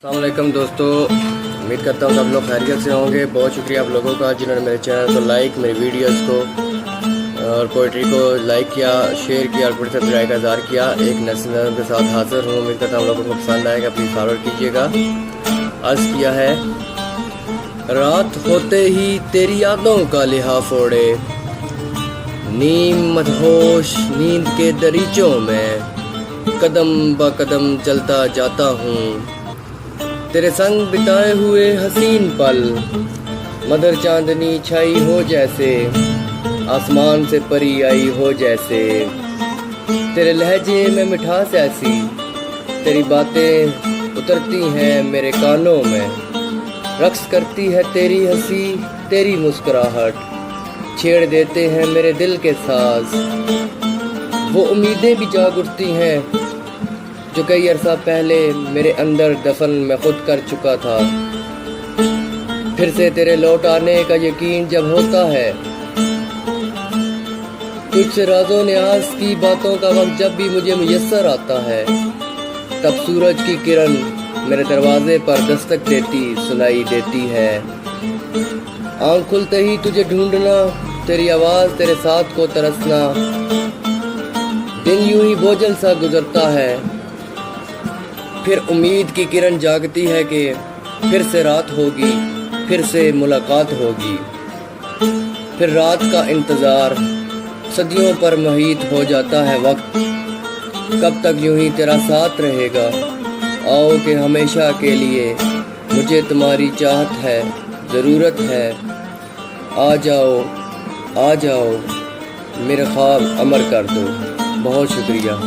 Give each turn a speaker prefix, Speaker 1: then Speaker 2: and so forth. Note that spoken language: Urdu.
Speaker 1: السلام علیکم دوستو، امید کرتا ہوں کہ آپ لوگ خیریت سے ہوں گے۔ بہت شکریہ آپ لوگوں کا جنہوں نے میرے چینل کو لائک، میری ویڈیوز کو اور پوئٹری کو لائک کیا، شیئر کیا اور بڑے سے رائے کا اظہار کیا۔ ایک نظم کے ساتھ حاضر ہوں، امید کرتا ہوں آپ لوگوں کو پسند آئے گا، پلیز فارورڈ کیجیے گا۔ عرض کیا ہے، رات ہوتے ہی تیری یادوں کا لحاف اوڑھے، نیم مدہوش نیند کے دریچوں میں قدم با قدم چلتا جاتا ہوں، تیرے سنگ بتائے ہوئے حسین پل، مدر چاندنی چھائی ہو جیسے، آسمان سے پری آئی ہو جیسے، تیرے لہجے میں مٹھاس ایسی، تیری باتیں اترتی ہیں میرے کانوں میں، رقص کرتی ہے تیری ہنسی، تیری مسکراہٹ، چھیڑ دیتے ہیں میرے دل کے ساز، وہ امیدیں بھی جاگ اٹھتی ہیں جو کئی عرصہ پہلے میرے اندر دفن میں خود کر چکا تھا، پھر سے تیرے لوٹ آنے کا یقین جب ہوتا ہے، تجھ سے راز و نیاز کی باتوں کا وقت جب بھی مجھے میسر آتا ہے، تب سورج کی کرن میرے دروازے پر دستک دیتی سنائی دیتی ہے، آنکھ کھلتے ہی تجھے ڈھونڈنا، تیری آواز تیرے ساتھ کو ترسنا، دن یوں ہی بوجھل سا گزرتا ہے، پھر امید کی کرن جاگتی ہے کہ پھر سے رات ہوگی، پھر سے ملاقات ہوگی، پھر رات کا انتظار، صدیوں پر محیط ہو جاتا ہے وقت، کب تک یوں ہی تیرا ساتھ رہے گا، آؤ کہ ہمیشہ کے لیے مجھے تمہاری چاہت ہے، ضرورت ہے، آ جاؤ آ جاؤ، میرے خواب امر کر دو۔ بہت شکریہ۔